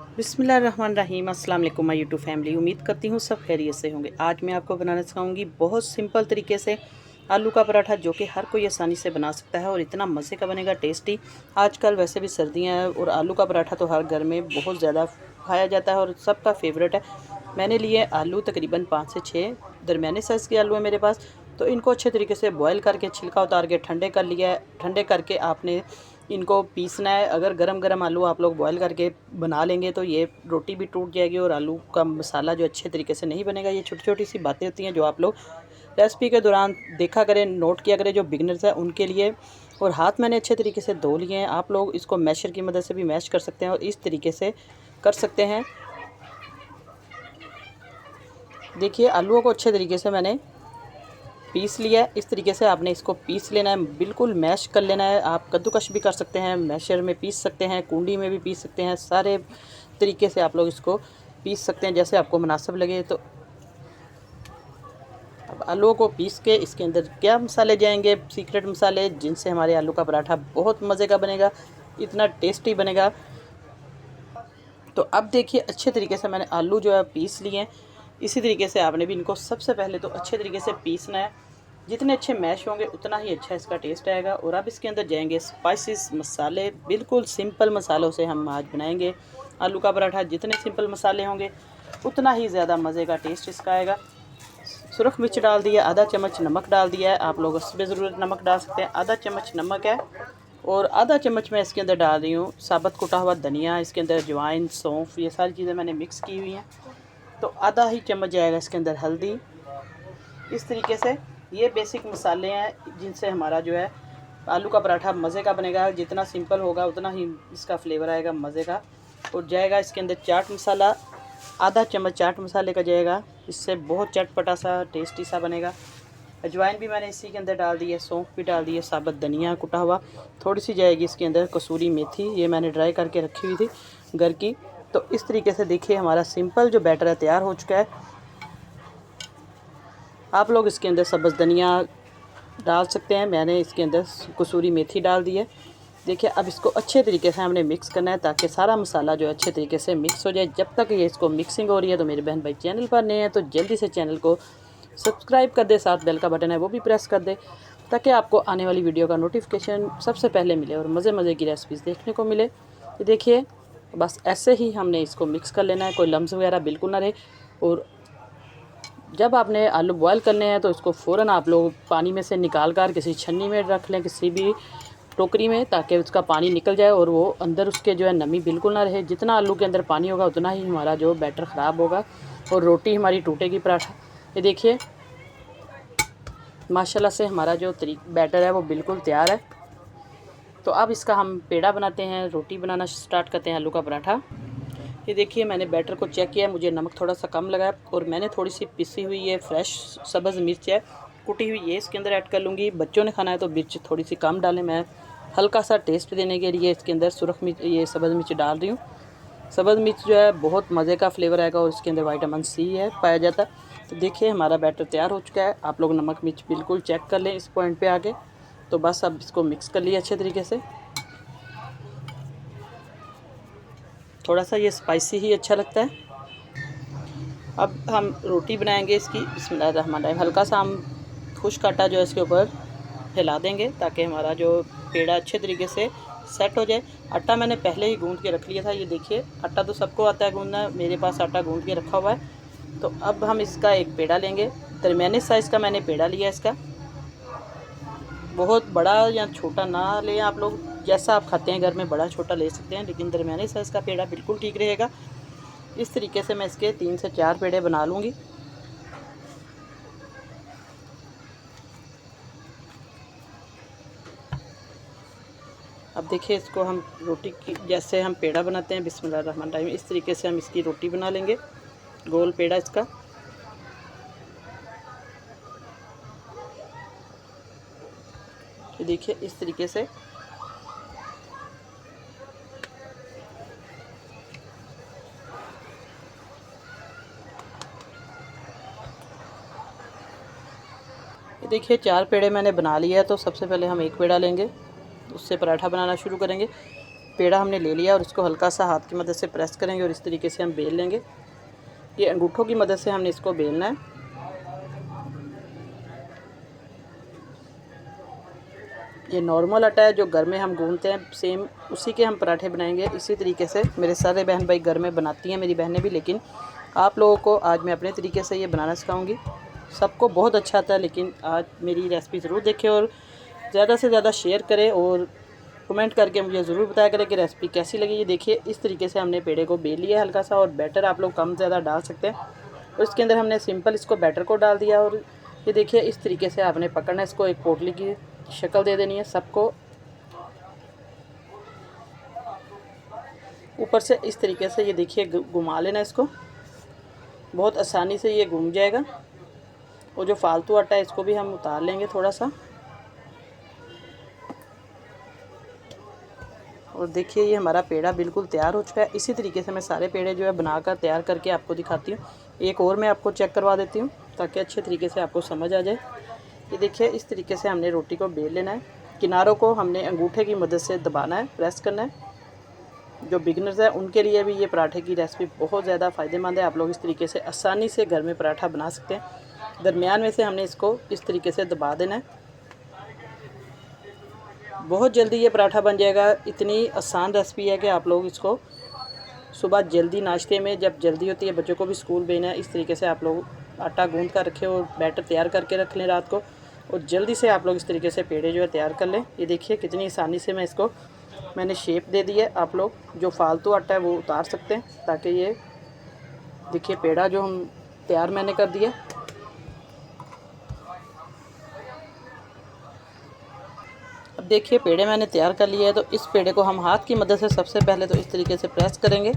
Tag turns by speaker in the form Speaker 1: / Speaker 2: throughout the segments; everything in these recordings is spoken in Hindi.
Speaker 1: बिस्मिल्लाहिर्रहमानिर्रहीम। अस्सलाम वालेकुम माय यूट्यूब फैमिली। उम्मीद करती हूँ सब खैरियत से होंगे। आज मैं आपको बनाना सिखाऊंगी बहुत सिंपल तरीके से आलू का पराठा, जो कि हर कोई आसानी से बना सकता है और इतना मज़े का बनेगा, टेस्टी। आजकल वैसे भी सर्दियाँ हैं और आलू का पराठा तो हर घर में बहुत ज़्यादा खाया जाता है और सबका फेवरेट है। मैंने लिए आलू तकरीबन 5 से 6 दरमियाने साइज़ के आलू है मेरे पास। तो इनको अच्छे तरीके से बॉयल करके छिलका उतार के ठंडे कर लिया है। ठंडे करके आपने इनको पीसना है। अगर गरम गरम आलू आप लोग बॉयल करके बना लेंगे तो ये रोटी भी टूट जाएगी और आलू का मसाला जो अच्छे तरीके से नहीं बनेगा। ये छोटी छोटी सी बातें होती हैं जो आप लोग रेसिपी के दौरान देखा करें, नोट किया करें, जो बिगनर्स हैं उनके लिए। और हाथ मैंने अच्छे तरीके से धो लिए हैं। आप लोग इसको मैशर की मदद से भी मैश कर सकते हैं और इस तरीके से कर सकते हैं। देखिए, आलूओं को अच्छे तरीके से मैंने पीस लिया है। इस तरीके से आपने इसको पीस लेना है, बिल्कुल मैश कर लेना है। आप कद्दूकश भी कर सकते हैं, मैशर में पीस सकते हैं, कूंडी में भी पीस सकते हैं। सारे तरीके से आप लोग इसको पीस सकते हैं जैसे आपको मुनासिब लगे। तो अब आलूओं को पीस के इसके अंदर क्या मसाले जाएंगे, सीक्रेट मसाले, जिनसे हमारे आलू का पराठा बहुत मज़े का बनेगा, इतना टेस्टी बनेगा। तो अब देखिए, अच्छे तरीके से मैंने आलू जो है पीस लिए हैं। इसी तरीके से आपने भी इनको सबसे पहले तो अच्छे तरीके से पीसना है। जितने अच्छे मैश होंगे उतना ही अच्छा इसका टेस्ट आएगा। और अब इसके अंदर जाएंगे स्पाइसेस, मसाले। बिल्कुल सिंपल मसालों से हम आज बनाएंगे आलू का पराठा। जितने सिंपल मसाले होंगे उतना ही ज़्यादा मज़े का टेस्ट इसका आएगा। सुरख मिर्च डाल दिया, आधा चम्मच नमक डाल दिया है। आप लोग उसमें ज़रूरत नमक डाल सकते हैं। आधा चम्मच नमक है और आधा चम्मच मैं इसके अंदर डाल रही हूँ साबुत कुटा हुआ धनिया। इसके अंदर अजवाइन, सौंफ, ये सारी चीज़ें मैंने मिक्स की हुई हैं। तो आधा ही चम्मच जाएगा इसके अंदर हल्दी। इस तरीके से ये बेसिक मसाले हैं जिनसे हमारा जो है आलू का पराठा मज़े का बनेगा। जितना सिंपल होगा उतना ही इसका फ्लेवर आएगा मज़े का। और जाएगा इसके अंदर चाट मसाला, आधा चम्मच चाट मसाले का जाएगा। इससे बहुत चटपटा सा टेस्टी सा बनेगा। अजवाइन भी मैंने इसी के अंदर डाल दी है, सौंफ भी डाल दी है, साबुत धनिया कुटा हुआ। थोड़ी सी जाएगी इसके अंदर कसूरी मेथी, ये मैंने ड्राई करके रखी हुई थी घर की। तो इस तरीके से देखिए हमारा सिंपल जो बैटर है तैयार हो चुका है। आप लोग इसके अंदर सब्ज़ धनिया डाल सकते हैं, मैंने इसके अंदर कसूरी मेथी डाल दी है। देखिए, अब इसको अच्छे तरीके से हमने मिक्स करना है ताकि सारा मसाला जो है अच्छे तरीके से मिक्स हो जाए। जब तक ये इसको मिक्सिंग हो रही है तो मेरे बहन भाई चैनल पर नए हैं तो जल्दी से चैनल को सब्सक्राइब कर दे, साथ बेल का बटन है वो भी प्रेस कर दे ताकि आपको आने वाली वीडियो का नोटिफिकेशन सबसे पहले मिले और मज़े मज़े की रेसिपीज़ देखने को मिले। ये देखिए, बस ऐसे ही हमने इसको मिक्स कर लेना है, कोई लम्स वगैरह बिल्कुल ना रहे। और जब आपने आलू बॉयल करने हैं तो इसको फ़ौरन आप लोग पानी में से निकाल कर किसी छन्नी में रख लें, किसी भी टोकरी में, ताकि उसका पानी निकल जाए और वो अंदर उसके जो है नमी बिल्कुल ना रहे। जितना आलू के अंदर पानी होगा उतना ही हमारा जो बैटर ख़राब होगा और रोटी हमारी टूटेगी पराठा। ये देखिए, माशाल्लाह से हमारा जो बैटर है वो बिल्कुल तैयार है। तो अब इसका हम पेड़ा बनाते हैं, रोटी बनाना स्टार्ट करते हैं आलू का पराठा। ये देखिए, मैंने बैटर को चेक किया, मुझे नमक थोड़ा सा कम लगा और मैंने थोड़ी सी पिसी हुई ये फ्रेश सब्ज़ मिर्च है कुटी हुई, ये इसके अंदर ऐड कर लूँगी। बच्चों ने खाना है तो मिर्च थोड़ी सी कम डालें। मैं हल्का सा टेस्ट देने के लिए इसके अंदर सुरख मिर्च, ये सब्ज़ मिर्च डाल रही हूँ। सब्ज़ मिर्च जो है बहुत मज़े का फ्लेवर आएगा और इसके अंदर विटामिन सी है पाया जाता है। तो देखिए, हमारा बैटर तैयार हो चुका है। आप लोग नमक मिर्च बिल्कुल चेक कर लें इस पॉइंट पे आके। तो बस अब इसको मिक्स कर लिया अच्छे तरीके से। थोड़ा सा ये स्पाइसी ही अच्छा लगता है। अब हम रोटी बनाएंगे इसकी। बिस्मिल्लाहिर्रहमानिर्रहीम। हल्का सा हम खुश्क आटा जो है इसके ऊपर फैला देंगे ताकि हमारा जो पेड़ा अच्छे तरीके से सेट हो जाए। आटा मैंने पहले ही गूंद के रख लिया था। ये देखिए, आटा तो सबको आता है गूंदना, मेरे पास आटा गूंद के रखा हुआ है। तो अब हम इसका एक पेड़ा लेंगे। दरमियाने साइज़ का मैंने पेड़ा लिया इसका। बहुत बड़ा या छोटा ना लें, आप लोग जैसा आप खाते हैं घर में बड़ा छोटा ले सकते हैं, लेकिन दरमियाने साइज़ का पेड़ा बिल्कुल ठीक रहेगा। इस तरीके से मैं इसके 3 से 4 पेड़े बना लूँगी। अब देखिए, इसको हम रोटी की जैसे हम पेड़ा बनाते हैं, बिस्मिल्लाहिर्रहमानिर्रहीम, इस तरीके से हम इसकी रोटी बना लेंगे, गोल पेड़ा इसका। ये देखिए, इस तरीके से ये देखिए, 4 पेड़े मैंने बना लिया है। तो सबसे पहले हम एक पेड़ा लेंगे, उससे पराठा बनाना शुरू करेंगे। पेड़ा हमने ले लिया और इसको हल्का सा हाथ की मदद से प्रेस करेंगे और इस तरीके से हम बेल लेंगे। ये अंगूठों की मदद से हमने इसको बेलना है। ये नॉर्मल आटा है जो घर में हम गूंथते हैं, सेम उसी के हम पराठे बनाएंगे। इसी तरीके से मेरे सारे बहन भाई घर में बनाती हैं, मेरी बहनें भी, लेकिन आप लोगों को आज मैं अपने तरीके से ये बनाना सिखाऊंगी। सबको बहुत अच्छा आता है, लेकिन आज मेरी रेसिपी ज़रूर देखें और ज़्यादा से ज़्यादा शेयर करें और कमेंट करके मुझे ज़रूर बताया करें कि रेसिपी कैसी लगी। ये देखिए इस तरीके से हमने पेड़े को बेल लिया हल्का सा, और बैटर आप लोग कम ज़्यादा डाल सकते हैं। और इसके अंदर हमने सिंपल इसको बैटर को डाल दिया और ये देखिए इस तरीके से आपने पकड़ना है इसको, एक पोटली की शक्ल दे देनी है सबको। ऊपर से इस तरीके से ये देखिए घुमा लेना इसको, बहुत आसानी से ये घूम जाएगा। और जो फालतू आटा है इसको भी हम उतार लेंगे थोड़ा सा। और देखिए ये हमारा पेड़ा बिल्कुल तैयार हो चुका है। इसी तरीके से मैं सारे पेड़े जो है बनाकर तैयार करके आपको दिखाती हूँ। एक और मैं आपको चेक करवा देती हूँ ताकि अच्छे तरीके से आपको समझ आ जाए। ये देखिए इस तरीके से हमने रोटी को बेल लेना है। किनारों को हमने अंगूठे की मदद से दबाना है, प्रेस करना है। जो बिगनर्स है उनके लिए भी ये पराठे की रेसिपी बहुत ज़्यादा फ़ायदेमंद है। आप लोग इस तरीके से आसानी से घर में पराठा बना सकते हैं। दरमियान में से हमने इसको इस तरीके से दबा देना है। बहुत जल्दी ये पराठा बन जाएगा। इतनी आसान रेसिपी है कि आप लोग इसको सुबह जल्दी नाश्ते में, जब जल्दी होती है बच्चों को भी स्कूल भेजना है, इस तरीके से आप लोग आटा गूंथ कर रखें और बैटर तैयार करके रख लें रात को, और जल्दी से आप लोग इस तरीके से पेड़े जो है तैयार कर लें। ये देखिए कितनी आसानी से मैं इसको मैंने शेप दे दी है। आप लोग जो फालतू आटा है वो उतार सकते हैं ताकि ये देखिए पेड़ा जो हम तैयार मैंने कर दिया। अब देखिए पेड़े मैंने तैयार कर लिए है, तो इस पेड़े को हम हाथ की मदद से सबसे पहले तो इस तरीके से प्रेस करेंगे।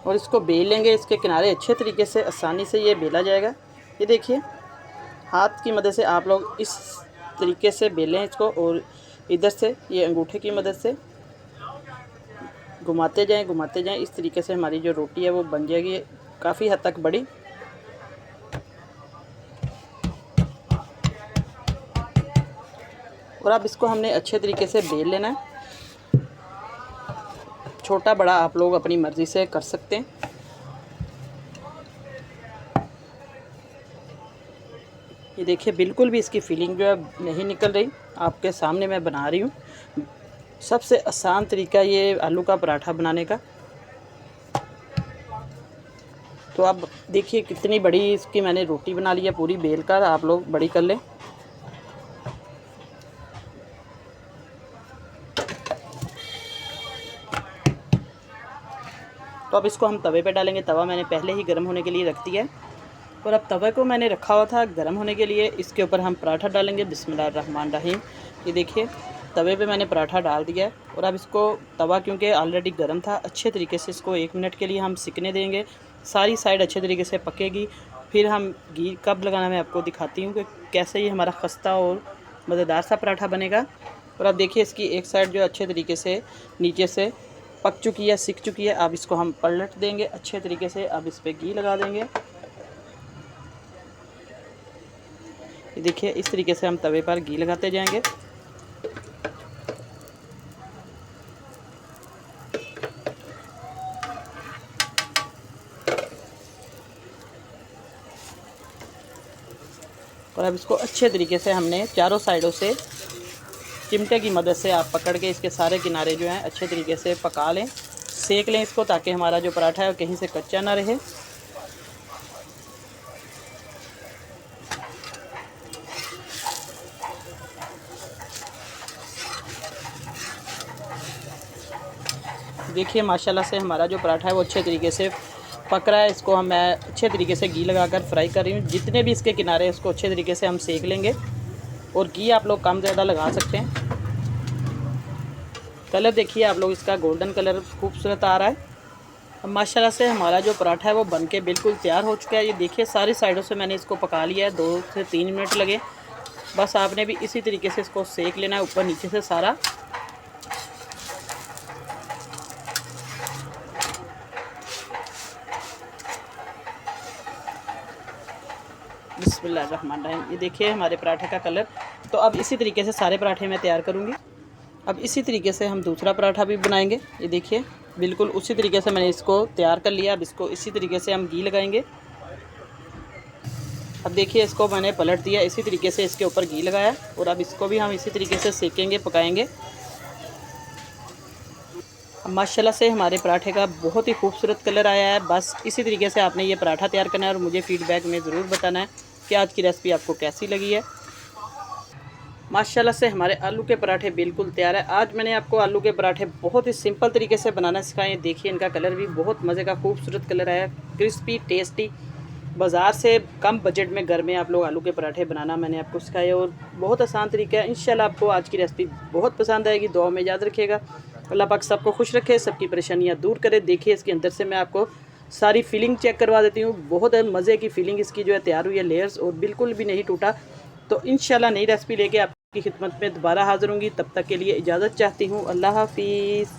Speaker 1: और इसको बेल लेंगे। इसके किनारे अच्छे तरीके से आसानी से ये बेला जाएगा। ये देखिए हाथ की मदद से आप लोग इस तरीके से बेलें इसको, और इधर से ये अंगूठे की मदद से घुमाते जाएं। इस तरीके से हमारी जो रोटी है वो बन जाएगी काफ़ी हद तक बड़ी। और अब इसको हमने अच्छे तरीके से बेल लेना है। छोटा बड़ा आप लोग अपनी मर्ज़ी से कर सकते हैं। ये देखिए बिल्कुल भी इसकी फीलिंग जो है नहीं निकल रही, आपके सामने मैं बना रही हूँ। सबसे आसान तरीका ये आलू का पराठा बनाने का। तो अब देखिए कितनी बड़ी इसकी मैंने रोटी बना ली है पूरी बेल कर, आप लोग बड़ी कर लें। तो अब इसको हम तवे पे डालेंगे। तवा मैंने पहले ही गर्म होने के लिए रख दिया है, और अब तवे को मैंने रखा हुआ था गर्म होने के लिए। इसके ऊपर हम पराठा डालेंगे। बिस्मिल्लाहिर्रहमानिर्रहीम। ये देखिए तवे पे मैंने पराठा डाल दिया है, और अब इसको तवा क्योंकि ऑलरेडी गर्म था, अच्छे तरीके से इसको 1 मिनट के लिए हम सिकने देंगे। सारी साइड अच्छे तरीके से पकेगी। फिर हम घी कब लगाना मैं आपको दिखाती हूँ कि कैसे ये हमारा खस्ता और मज़ेदार सा पराठा बनेगा। और अब देखिए इसकी एक साइड जो अच्छे तरीके से नीचे से पक चुकी है, सिक चुकी है। अब इसको हम पलट देंगे अच्छे तरीके से। अब इस पर घी लगा देंगे। ये देखिए इस तरीके से हम तवे पर घी लगाते जाएंगे। और अब इसको अच्छे तरीके से हमने चारों साइडों से चिमटे की मदद से आप पकड़ के इसके सारे किनारे जो हैं अच्छे तरीके से पका लें, सेक लें इसको, ताकि हमारा जो पराठा है वो कहीं से कच्चा ना रहे। देखिए माशाल्लाह से हमारा जो पराठा है वो अच्छे तरीके से पक रहा है। इसको मैं अच्छे तरीके से घी लगाकर फ्राई कर रही हूँ। जितने भी इसके किनारे हैं उसको अच्छे तरीके से हम सेक लेंगे, और घी आप लोग कम ज़्यादा लगा सकते हैं। कलर देखिए आप लोग इसका गोल्डन कलर खूबसूरत आ रहा है। अब माशाल्लाह से हमारा जो पराठा है वो बनके बिल्कुल तैयार हो चुका है। ये देखिए सारी साइडों से मैंने इसको पका लिया है, 2 से 3 मिनट लगे। बस आपने भी इसी तरीके से इसको सेक लेना है ऊपर नीचे से सारा। बिस्मिल्लाहिर्रहमानिर्रहीम। ये देखिए हमारे पराठे का कलर। तो अब इसी तरीके से सारे पराठे मैं तैयार करूँगी। अब इसी तरीके से हम दूसरा पराठा भी बनाएंगे। ये देखिए बिल्कुल उसी तरीके से मैंने इसको तैयार कर लिया। अब इसको इसी तरीके से हम घी लगाएंगे। अब देखिए इसको मैंने पलट दिया, इसी तरीके से इसके ऊपर घी लगाया और अब इसको भी हम इसी तरीके से सेकेंगे, पकाएंगे। अब माशाल्लाह से हमारे पराठे का बहुत ही खूबसूरत कलर आया है। बस इसी तरीके से आपने ये पराठा तैयार करना है और मुझे फ़ीडबैक में ज़रूर बताना है कि आज की रेसिपी आपको कैसी लगी है। माशाल्लाह से हमारे आलू के पराठे बिल्कुल तैयार है। आज मैंने आपको आलू के पराठे बहुत ही सिंपल तरीके से बनाना सिखाए। देखिए इनका कलर भी बहुत मज़े का खूबसूरत कलर आया, क्रिस्पी टेस्टी। बाज़ार से कम बजट में घर में आप लोग आलू के पराठे बनाना मैंने आपको सिखाया और बहुत आसान तरीका है। इंशाल्लाह आपको आज की रेसिपी बहुत पसंद आएगी। दुआ में याद रखिएगा। अल्लाह पाक सबको खुश रखे, सबकी परेशानियाँ दूर करे। देखिए इसके अंदर से मैं आपको सारी फीलिंग चेक करवा देती हूँ। बहुत मज़े की फीलिंग इसकी जो है तैयार हुई है, लेयर्स, और बिल्कुल भी नहीं टूटा। तो इंशाल्लाह नई रेसिपी लेके आपकी खिदमत में दोबारा हाज़िर होंगी। तब तक के लिए इजाज़त चाहती हूँ। अल्लाह हाफिज़।